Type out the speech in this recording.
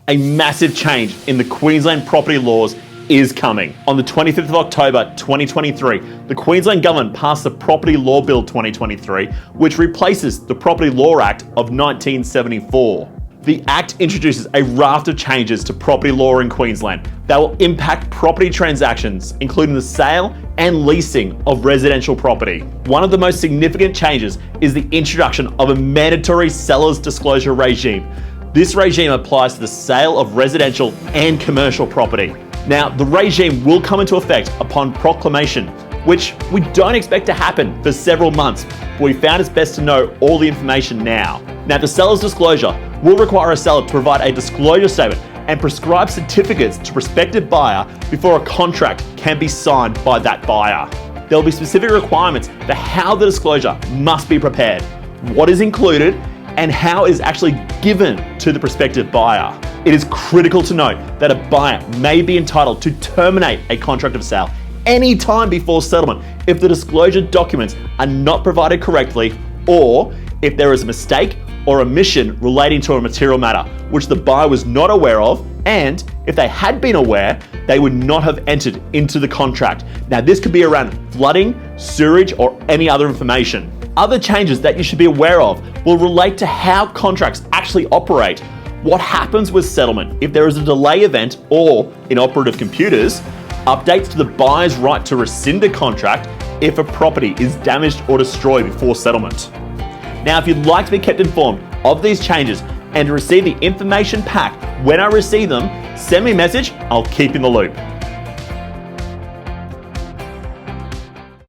A massive change in the Queensland property laws is coming. On the 25th of October 2023, the Queensland Government passed the Property Law Bill 2023, which replaces the Property Law Act of 1974. The Act introduces a raft of changes to property law in Queensland that will impact property transactions, including the sale and leasing of residential property. One of the most significant changes is the introduction of a mandatory seller's disclosure regime. This regime applies to the sale of residential and commercial property. Now, the regime will come into effect upon proclamation, which we don't expect to happen for several months, but we found it's best to know all the information now. Now, the seller's disclosure will require a seller to provide a disclosure statement and prescribe certificates to prospective buyer before a contract can be signed by that buyer. There will be specific requirements for how the disclosure must be prepared, what is included, and how it is actually given to the prospective buyer. It is critical to note that a buyer may be entitled to terminate a contract of sale any time before settlement if the disclosure documents are not provided correctly, or if there is a mistake or omission relating to a material matter which the buyer was not aware of, and if they had been aware, they would not have entered into the contract. Now, this could be around flooding, sewerage, or any other information. Other changes that you should be aware of will relate to how contracts actually operate, what happens with settlement if there is a delay event or, in operative computers, updates to the buyer's right to rescind a contract if a property is damaged or destroyed before settlement. Now, if you'd like to be kept informed of these changes and to receive the information pack when I receive them, send me a message, I'll keep you in the loop.